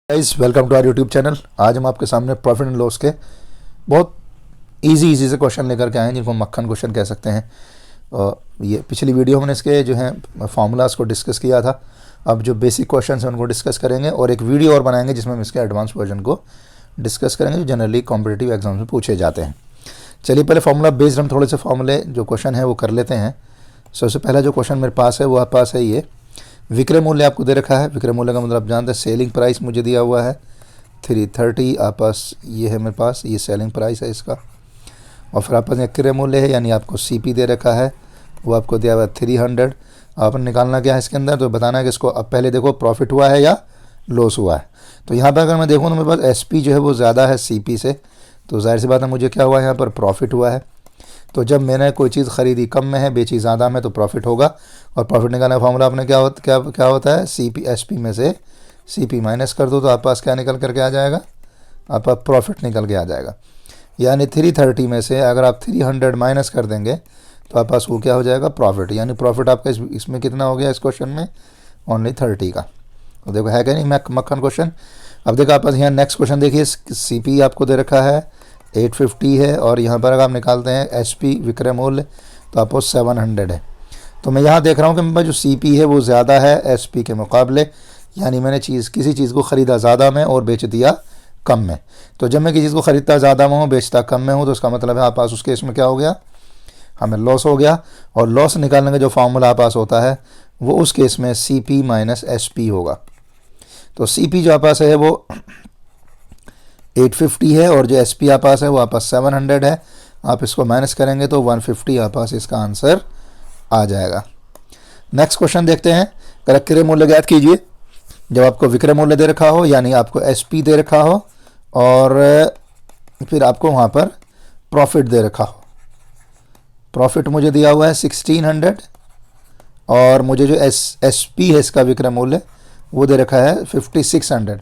Guys welcome to our YouTube channel. आज हम आपके सामने प्रॉफिट एंड लॉस के बहुत इजी से क्वेश्चन लेकर के आए हैं, जिनको मक्खन क्वेश्चन कह सकते हैं। ये पिछली वीडियो हमने इसके जो हैं फार्मूलाज को डिस्कस किया था। अब जो बेसिक क्वेश्चन हैं उनको डिस्कस करेंगे और एक वीडियो और बनाएंगे जिसमें हम इसके एडवांस वर्जन को डिस्कस करेंगे, जो जनरली कॉम्पिटिटिव एग्जाम में पूछे जाते हैं। चलिए पहले फार्मूला बेस्ड हम थोड़े से फार्मूले जो क्वेश्चन है वो कर लेते हैं। सबसे पहला जो क्वेश्चन मेरे पास है वो आपके पास है ये विक्रय मूल्य आपको दे रखा है। विक्रय मूल्य का मतलब आप जानते हैं सेलिंग प्राइस मुझे दिया हुआ है 330, आपस ये है मेरे पास, ये सेलिंग प्राइस है इसका। और फिर आपस में क्रय मूल्य है, यानी आपको सीपी दे रखा है, वो आपको दिया हुआ है 300। आपने निकालना क्या है इसके अंदर, तो बताना है कि इसको अब पहले देखो प्रॉफिट हुआ है या लॉस हुआ है। तो यहाँ पर अगर मैं देखूँ तो मेरे पास एसपी जो है वो ज़्यादा है सीपी से, तो जाहिर सी बात है मुझे क्या हुआ है, यहाँ पर प्रॉफिट हुआ है। तो जब मैंने कोई चीज़ ख़रीदी कम में है, बेची ज़्यादा में, तो प्रॉफिट होगा। और प्रॉफिट निकालने का फार्मूला आपने क्या होता है, सीपी एसपी में से सीपी माइनस कर दो तो आप पास क्या निकल करके आ जाएगा, आप प्रॉफिट निकल के आ जाएगा। यानी 330 में से अगर आप 300 माइनस कर देंगे तो आप पास वो क्या हो जाएगा, प्रॉफिट। यानी प्रॉफिट आपका इसमें कितना हो गया इस क्वेश्चन में, ओनली 30 का। तो देखो है क्या नहीं मक्खन क्वेश्चन। अब देखो आप पास यहाँ नेक्स्ट क्वेश्चन देखिए, सीपी आपको दे रखा है 850 है, और यहाँ पर अगर आप निकालते हैं एसपी विक्रय मूल्य तो आपको 700 है। तो मैं यहाँ देख रहा हूँ कि मेरे पास जो सीपी है वो ज़्यादा है एसपी के मुकाबले, यानी मैंने किसी चीज़ को ख़रीदा ज़्यादा में और बेच दिया कम में। तो जब मैं किसी चीज़ को ख़रीदता ज़्यादा में हूँ, बेचता कम में हूँ, तो उसका मतलब है आप पास उस केस में क्या हो गया, हमें लॉस हो गया। और लॉस निकालने का जो फार्मूला आप पास होता है वो उस केस में सीपी माइनस एसपी होगा। तो सीपी जो आप पास है वो 850 है, और जो एसपी आप पास है वो आप पास 700 है। आप इसको माइनस करेंगे तो 150 आप पास इसका आंसर आ जाएगा। नेक्स्ट क्वेश्चन देखते हैं। क्रय मूल्य ज्ञात कीजिए। जब आपको विक्रय मूल्य दे रखा हो, यानी आपको एसपी दे रखा हो, और फिर आपको वहाँ पर प्रॉफिट दे रखा हो। प्रॉफिट मुझे दिया हुआ है 1600, और मुझे जो एसपी है इसका विक्रय मूल्य वो दे रखा है 5600।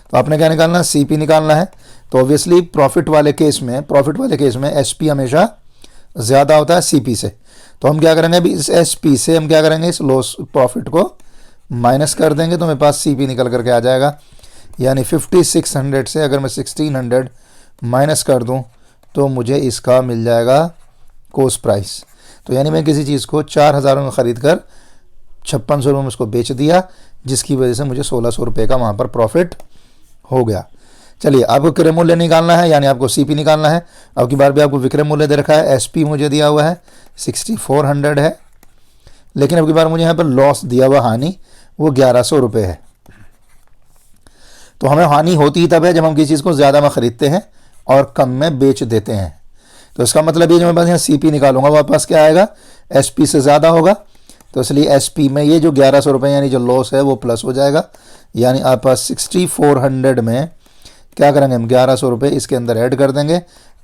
तो आपने क्या निकालना है, सीपी निकालना है। तो ऑब्वियसली प्रॉफिट वाले केस में एसपी हमेशा ज़्यादा होता है सीपी से। तो हम क्या करेंगे, अभी इस एसपी से हम क्या करेंगे, इस लॉस प्रॉफिट को माइनस कर देंगे तो मेरे पास सीपी निकल करके आ जाएगा। यानी 5600 से अगर मैं 1600 माइनस कर दूं तो मुझे इसका मिल जाएगा कॉस्ट प्राइस। तो यानी मैं किसी चीज़ को 4000 में ख़रीद कर 5600 रुपये में उसको बेच दिया, जिसकी वजह से मुझे 1600 रुपये का वहाँ पर प्रॉफिट हो गया। चलिए आपको क्रय मूल्य निकालना है, यानी आपको सीपी निकालना है। अब की बार भी आपको विक्रय मूल्य दे रखा है, एसपी मुझे दिया हुआ है 6400 है, लेकिन अब की बार मुझे यहाँ पर लॉस दिया हुआ हानि वो 1100 रुपये है। तो हमें हानि होती ही तब है जब हम किसी चीज़ को ज़्यादा में ख़रीदते हैं और कम में बेच देते हैं। तो इसका मतलब ये जो मैं बस यहाँ सीपी निकालूंगा वो वापस क्या आएगा, एसपी से ज़्यादा होगा। तो इसलिए एसपी में ये जो 1100 रुपये यानी जो लॉस है वो प्लस हो जाएगा। यानी आप पास 6400 में क्या करेंगे, हम 1100 रुपये इसके अंदर ऐड कर देंगे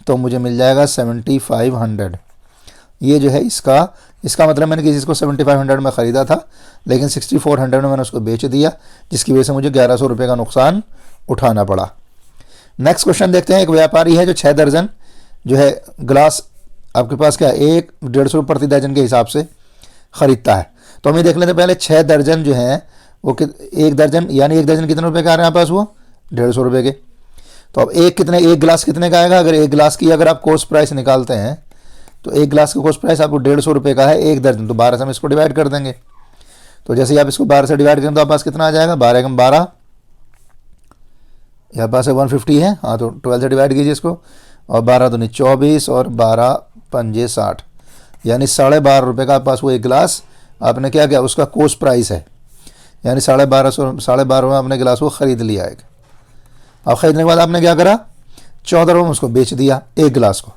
तो मुझे मिल जाएगा 7500। ये जो है इसका मतलब मैंने किसी चीज़ को 7500 में ख़रीदा था, लेकिन 6400 में मैंने उसको बेच दिया, जिसकी वजह से मुझे 1100 रुपये का नुकसान उठाना पड़ा। नेक्स्ट क्वेश्चन देखते हैं। एक व्यापारी है जो 6 दर्जन जो है ग्लास आपके पास क्या 150 रुपये प्रति दर्जन के हिसाब से ख़रीदता है। तो हम ये देख लेते हैं पहले 6 दर्जन जो हैं वो एक दर्जन, यानी एक दर्जन कितने रुपए का आ रहे हैं आपके पास, वो 150 रुपये के। तो अब एक गिलास कितने का आएगा, अगर एक गिलास की अगर आप कॉस्ट प्राइस निकालते हैं तो एक गिलास का कॉस्ट प्राइस आपको 150 रुपये का है एक दर्जन। तो 12 से हम इसको डिवाइड कर देंगे। तो जैसे ही आप इसको 12 से डिवाइड करें तो आपके पास कितना आ जाएगा, 12 कम 12, यहाँ पास है 150 है। हाँ तो 12 से डिवाइड कीजिए इसको, और 12 दूनी 24 और 12 पंजे 60, यानी 12.5 रुपये का पास वो एक गिलास आपने क्या किया, उसका कॉस्ट प्राइस है। यानी 12.5 में आपने गिलास को ख़रीद लिया एक। अब ख़रीदने के बाद आपने क्या करा, 14 रुपये में उसको बेच दिया एक गिलास को।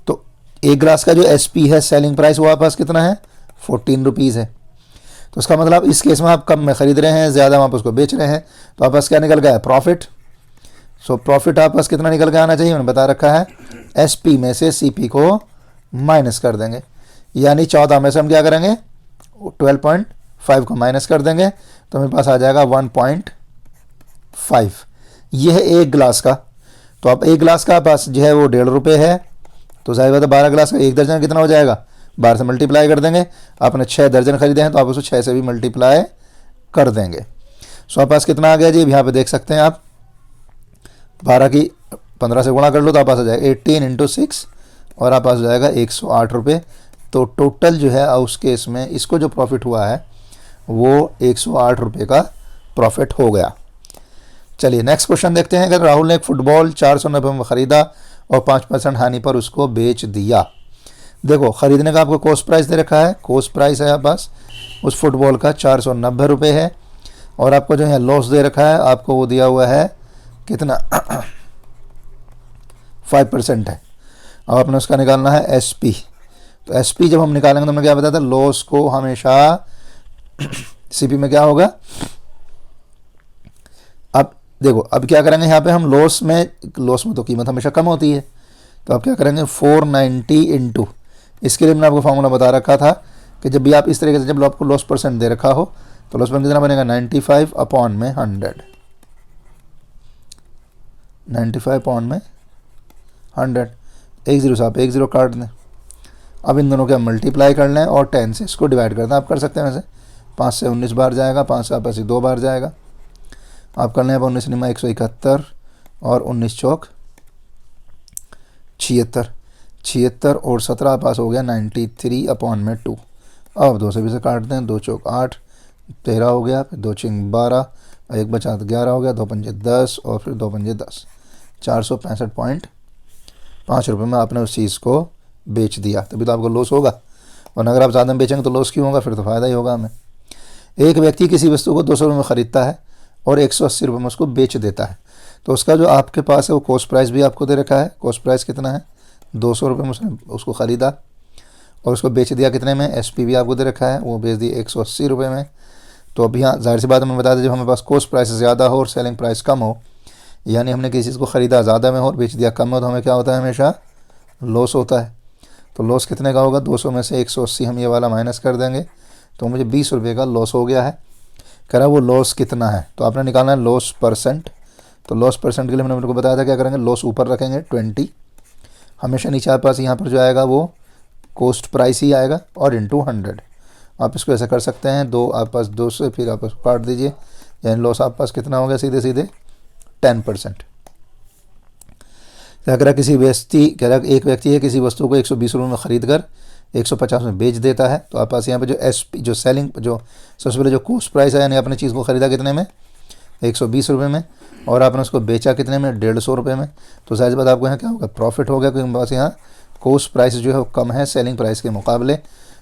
तो एक गिलास का जो एसपी है सेलिंग प्राइस वो आपके पास कितना है, 14 रुपीज़ है। तो उसका मतलब इस केस में आप कम में ख़रीद रहे हैं, ज़्यादा में आप उसको बेच रहे हैं, तो आप पास क्या निकल गया है, प्रॉफिट। सो प्रॉफिट आप पास कितना निकल के आना चाहिए, मैंने बता रखा है एसपी में से सीपी को माइनस कर देंगे। यानी 14 में से हम क्या करेंगे, 12.5 को माइनस कर देंगे तो मेरे पास आ जाएगा 1.5। यह है एक गिलास का। तो अब एक गिलास का पास जो है वो 1.5 रुपये है, तो जाहिर बात है 12 गिलास का एक दर्जन कितना हो जाएगा, 12 से मल्टीप्लाई कर देंगे। आपने 6 दर्जन खरीदे हैं तो आप उसको 6 से भी मल्टीप्लाई कर देंगे। सो आप पास कितना आ गया जी, यहाँ पे देख सकते हैं आप 12 की 15 से गुणा कर लो तो आप पास आ जाएगा 18 इंटू 6 और आप पास हो जाएगा 108 रुपये। तो टोटल जो है उस केस में इसको जो प्रॉफिट हुआ है वो 108 रुपये का प्रॉफिट हो गया। चलिए नेक्स्ट क्वेश्चन देखते हैं। अगर राहुल ने एक फुटबॉल 490 में ख़रीदा और 5% हानि पर उसको बेच दिया। देखो ख़रीदने का आपको कॉस्ट प्राइस दे रखा है, कॉस्ट प्राइस है आप पास उस फुटबॉल का 490 रुपये है और आपको जो है लॉस दे रखा है, आपको वो दिया हुआ है कितना 5% है। अब आपने उसका निकालना है एसपी। तो एसपी जब हम निकालेंगे तो हमने क्या बताया था, लॉस को हमेशा सीपी में क्या होगा। अब देखो अब क्या करेंगे यहाँ पे हम लॉस में तो कीमत हमेशा कम होती है, तो आप क्या करेंगे 490 इंटू, इसके लिए मैंने आपको फॉर्मूला बता रखा था कि जब भी आप इस तरीके से जब आपको लॉस परसेंट दे रखा हो तो लॉस परसेंट कितना बनेगा 95 अपॉन में 100, 95 अपॉन में 100, 10 से आप 10 काट दें। अब इन दोनों के मल्टीप्लाई कर लें और 10 से इसको डिवाइड कर दें। आप कर सकते हैं वैसे 5 से 19 बार जाएगा, 5 से आपस 2 बार जाएगा। आप कर लें अब 19 निमा 171 और 19 चौक 76, 76 और 17 पास हो गया 93 अपॉन में 2। अब 2 से भी से काट दें, 2 चौक 8, 13 हो गया, फिर 2 चिंग 12, 1 बचा तो 11 हो गया, 2 पंजे 10 और फिर 2 पंजे 10, 465.5 रुपये में आपने उस चीज़ को बेच दिया, तभी तो आपको लॉस होगा। और अगर आप ज़्यादा में बेचेंगे तो लॉस क्यों होगा, फिर तो फ़ायदा ही होगा हमें। एक व्यक्ति किसी वस्तु को 200 रुपये में ख़रीदता है और 180 रुपये में उसको बेच देता है, तो उसका जो आपके पास है वो कॉस्ट प्राइस भी आपको दे रखा है। कॉस्ट प्राइस कितना है 200 रुपये में उसने उसको ख़रीदा और उसको बेच दिया कितने में, एसपी भी आपको दे रखा है, वो बेच दिया 180 रुपये में। तो अभी यहाँ जाहिर सी बात हमें बता दें जब हमारे पास कॉस्ट प्राइस ज़्यादा हो और सेलिंग प्राइस कम हो, यानी हमने किसी चीज़ को ख़रीदा ज़्यादा में हो और बेच दिया कम में हो, तो हमें क्या होता है हमेशा लॉस होता है। तो लॉस कितने का होगा, 200 में से 180 हम ये वाला माइनस कर देंगे तो मुझे 20 रुपये का लॉस हो गया है। कह रहा है वो लॉस कितना है, तो आपने निकालना है लॉस परसेंट। तो लॉस परसेंट के लिए मैंने मेरे को बताया था क्या करेंगे, लॉस ऊपर रखेंगे 20, हमेशा नीचे आपके पास यहाँ पर जो आएगा वो कॉस्ट प्राइस ही आएगा और इंटू 100। आप इसको ऐसा कर सकते हैं, दो आप पास 2 से फिर आप इसको काट दीजिए, यानी लॉस आप पास कितना हो गया सीधे सीधे 10%। क्या करा किसी व्यक्ति, कह रहा एक व्यक्ति है किसी वस्तु को 120 रुपये में ख़रीद कर 150 में बेच देता है, तो आप पास यहाँ पे जो एसपी जो सेलिंग जो सबसे पहले जो कॉस्ट प्राइस है, यानी आपने चीज़ को ख़रीदा कितने में 120 रुपये में और आपने उसको बेचा कितने में 150 रुपये में, तो जाहिर बात आपको यहाँ क्या होगा प्रॉफिट हो गया, क्योंकि पास यहाँ कॉस्ट प्राइस जो है वो कम है सेलिंग प्राइस के मुकाबले।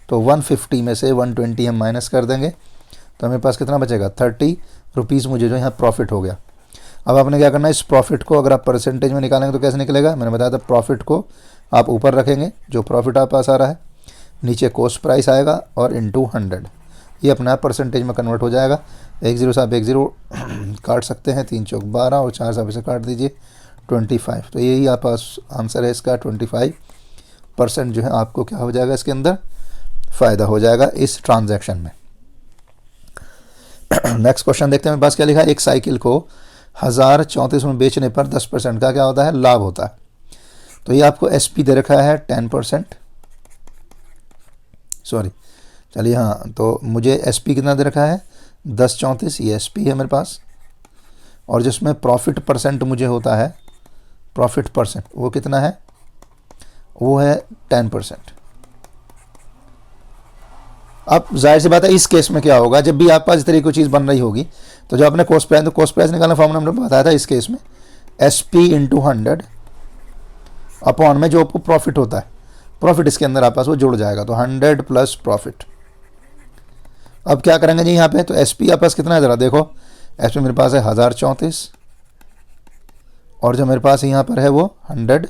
तो 150 में से 120 हम माइनस कर देंगे तो हमें पास कितना बचेगा 30 रुपीज़ मुझे जो यहाँ प्रॉफिट हो गया। अब आपने क्या करना है, इस प्रॉफिट को अगर आप परसेंटेज में निकालेंगे तो कैसे निकलेगा, मैंने बताया था प्रॉफिट को आप ऊपर रखेंगे जो प्रॉफिट आप पास आ रहा है, नीचे कॉस्ट प्राइस आएगा और इंटू 100, ये अपना परसेंटेज में कन्वर्ट हो जाएगा। 10 से आप 10 काट सकते हैं, 3 चौक 12 और 4 से आप इसे काट दीजिए 25। तो यही आप पास आंसर है इसका 25% जो है आपको क्या हो जाएगा इसके अंदर फ़ायदा हो जाएगा इस ट्रांजैक्शन में। नेक्स्ट क्वेश्चन देखते हैं मेरे पास क्या लिखा है, एक साइकिल को 1034 में बेचने पर 10% का क्या होता है लाभ होता है। तो ये आपको एसपी दे रखा है 10%, सॉरी चलिए हाँ, तो मुझे एसपी कितना दे रखा है 1034, ये एसपी है मेरे पास, और जिसमें प्रॉफिट परसेंट मुझे होता है प्रॉफिट परसेंट वो कितना है, वो है 10%। अब जाहिर सी बात है इस केस में क्या होगा, जब भी आप पास इस तरीके की चीज़ बन रही होगी तो जो आपने कॉस्ट प्राइस, तो कॉस्ट प्राइस निकालना फॉर्मूला हमने बताया था इस केस में एसपी इंटू 100 अपॉन में जो आपको प्रॉफिट होता है, प्रॉफिट इसके अंदर आप पास वो जुड़ जाएगा, तो 100 प्लस प्रॉफिट। अब क्या करेंगे जी यहाँ पे, तो एसपी आप पास कितना है ज़रा देखो, एसपी मेरे पास है 1034 और जो मेरे पास यहाँ पर है वो 100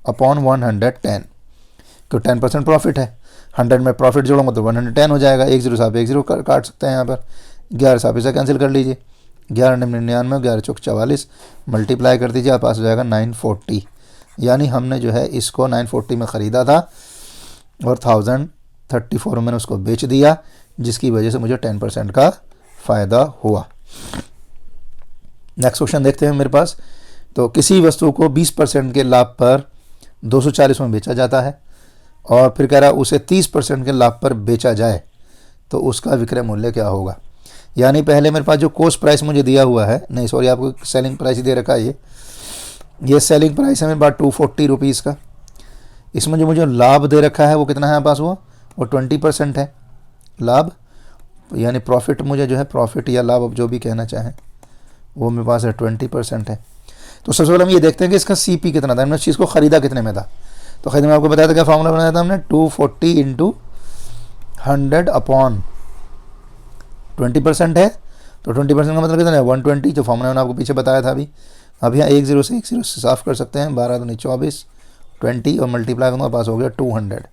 अपॉन 110, तो 10% प्रॉफिट है, 100 में प्रॉफिट जोड़ूंगा तो 110 हो जाएगा। 10 से आप 10 काट सकते हैं यहाँ पर, 11 से आप इसे कैंसिल कर लीजिए, 11 99, 11 चौक 44 मल्टीप्लाई कर दीजिए, आप पास हो जाएगा 940। यानी हमने जो है इसको 940 में ख़रीदा था और 1034 में मैंने उसको बेच दिया, जिसकी वजह से मुझे 10% का फ़ायदा हुआ। नेक्स्ट क्वेश्चन देखते हैं मेरे पास, तो किसी वस्तु को 20% के लाभ पर 240 में बेचा जाता है और फिर कह रहा है उसे 30% के लाभ पर बेचा जाए तो उसका विक्रय मूल्य क्या होगा। यानी पहले मेरे पास जो कॉस्ट प्राइस मुझे दिया हुआ है, नहीं सॉरी आपको सेलिंग प्राइस ही दे रखा है ये, ये सेलिंग प्राइस है मेरे पास 240 रुपीज़ का। इसमें जो मुझे लाभ दे रखा है वो कितना है मेरे पास, वो 20% है लाभ, यानी प्रॉफिट मुझे जो है, प्रॉफिट या लाभ अब जो भी कहना चाहें, वो मेरे पास है 20% है। तो सबसे पहले हम ये देखते हैं कि इसका CP कितना था, हमने उस चीज़ को ख़रीदा कितने में था। तो खरीद में आपको बताया था, क्या फॉर्मूला बनाया था हमने, 240 इंटू 100 अपॉन 20% है, तो 20% का मतलब कितना है 120, जो फॉर्मूला मैंने आपको पीछे बताया था अभी। अब यहाँ 10 से 10 से साफ़ कर सकते हैं, 12 दूनी 24, 20 और मल्टीप्लाई करूँगा, पास हो गया 200।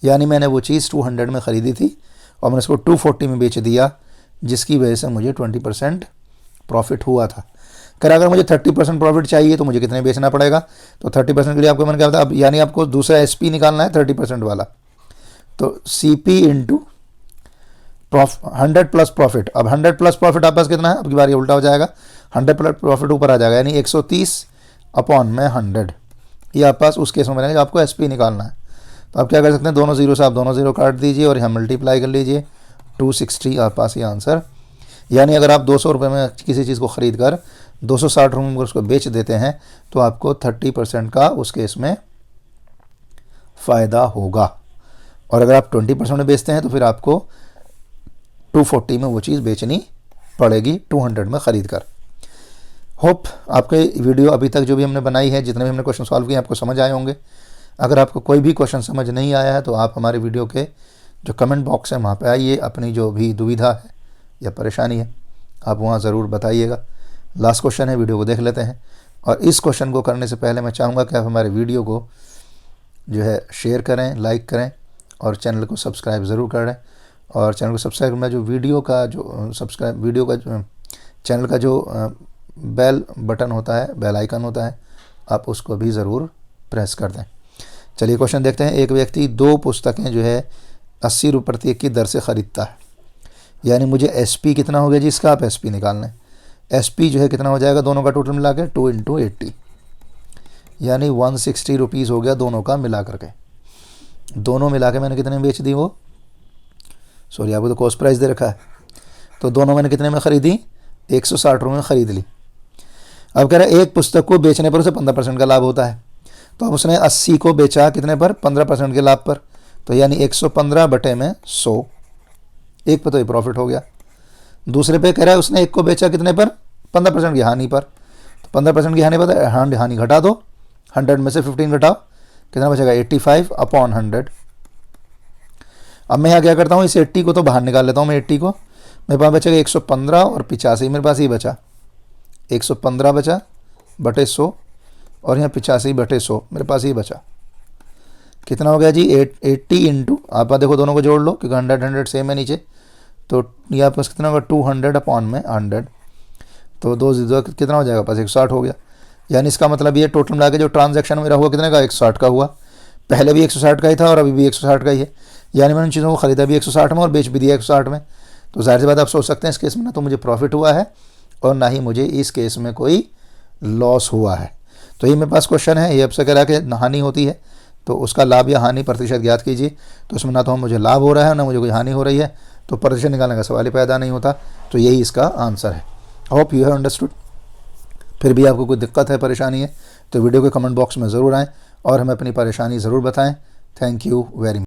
यानी मैंने वो चीज़ 200 में ख़रीदी थी और मैंने इसको 240 में बेच दिया, जिसकी वजह से मुझे 20% प्रॉफिट हुआ था। कर अगर मुझे 30% प्रॉफिट चाहिए तो मुझे कितने बेचना पड़ेगा, तो 30% के लिए आपको मैंने क्या बताया, अब यानी आपको दूसरा SP निकालना है 30% वाला, तो CP इंटू 100 प्लस प्रॉफिट। अब 100 प्लस प्रॉफिट आप पास कितना है, अब की बार ये उल्टा हो जाएगा, 100 प्लस प्रॉफिट ऊपर आ जाएगा, यानी 130 अपॉन में 100, ये आप पास उस केस में बनेगा आपको SP निकालना है। तो आप क्या कर सकते हैं, दोनों जीरो से आप दोनों जीरो काट दीजिए और यहाँ मल्टीप्लाई कर लीजिए, 260 आप पास ये आंसर। यानी अगर आप 200 रुपये में किसी चीज़ को ख़रीद कर 260 रुपये में उसको बेच देते हैं तो आपको 30% का उस केस में फ़ायदा होगा, और अगर आप 20% में बेचते हैं तो फिर आपको 240 में वो चीज़ बेचनी पड़ेगी 200 में ख़रीद कर। होप आपके वीडियो अभी तक जो भी हमने बनाई है, जितने भी हमने क्वेश्चन सॉल्व किए आपको समझ आए होंगे। अगर आपको कोई भी क्वेश्चन समझ नहीं आया है तो आप हमारे वीडियो के जो कमेंट बॉक्स है वहाँ पे आइए, अपनी जो भी दुविधा है या परेशानी है आप वहाँ ज़रूर बताइएगा। लास्ट क्वेश्चन है, वीडियो को देख लेते हैं। और इस क्वेश्चन को करने से पहले मैं चाहूँगा कि आप हमारे वीडियो को जो है शेयर करें, लाइक करें और चैनल को सब्सक्राइब ज़रूर करें। और चैनल को सब्सक्राइब में जो वीडियो का जो सब्सक्राइब वीडियो का जो चैनल का जो बेल बटन होता है, बेल आइकन होता है, आप उसको भी ज़रूर प्रेस कर दें। चलिए क्वेश्चन देखते हैं। एक व्यक्ति 2 पुस्तकें जो है 80 रुपये प्रति एक की दर से ख़रीदता है, यानी मुझे SP कितना हो गया जी इसका, आप SP निकाल लें। SP जो है कितना हो जाएगा दोनों का टोटल मिला के 2 इंटू 80, यानी 160 रुपीज़ हो गया दोनों का मिला करके। दोनों मिला के मैंने कितने में बेच दी, वो सॉरी आपको तो कॉस्ट प्राइस दे रखा है, तो दोनों मैंने कितने में ख़रीदी, 160 रुपये में ख़रीद ली। अब कह रहा है एक पुस्तक को बेचने पर उसे 15% का लाभ होता है, तो अब उसने 80 को बेचा कितने पर, 15% के लाभ पर, तो यानी 115 बटे में 100, एक पर तो ये प्रॉफिट हो गया। दूसरे पे कह रहा है उसने एक को बेचा कितने पर, 15% की हानि पर, तो 15% की हानि पर हानि घटा दो, 100 में से 15 घटाओ, कितना बचेगा 85 अपॉन 100। अब मैं यहाँ क्या करता हूँ, इस 80 को तो बाहर निकाल लेता हूँ मैं, 80 को मेरे पास बचेगा 115 और 85, मेरे पास ये बचा 115 बचा बटे 100 और यहाँ 85 बटे 100 मेरे पास ये बचा, कितना हो गया जी 80 इंटू, आप देखो दोनों को जोड़ लो क्योंकि 100 सेम है नीचे, तो यहाँ पास कितना होगा 200 अपॉन में 100, तो दो कितना हो जाएगा पास 160 हो गया। यानी इसका मतलब ये टोटल मिला के जो ट्रांजैक्शन मेरा हुआ कितने का, 160 का हुआ। पहले भी 160 का ही था और अभी भी 160 का ही है, यानी मैंने उन चीज़ों को ख़रीदा भी 160 में और बेच भी दिया 160 में। तो जाहिर सी बात आप सोच सकते हैं इस केस में ना तो मुझे प्रॉफिट हुआ है और ना ही मुझे इस केस में कोई लॉस हुआ है। तो ये मेरे पास क्वेश्चन है, ये आपसे कह रहा है कि हानि होती है तो उसका लाभ या हानि प्रतिशत ज्ञात कीजिए। तो इसमें ना तो मुझे लाभ हो रहा है ना मुझे कोई हानि हो रही है, तो प्रतिशत निकालने का सवाल ही पैदा नहीं होता। तो यही इसका आंसर है। Hope you have understood. फिर भी आपको कोई दिक्कत है, परेशानी है, तो वीडियो के कमेंट बॉक्स में ज़रूर आएँ और हमें अपनी परेशानी ज़रूर बताएं। Thank you very much.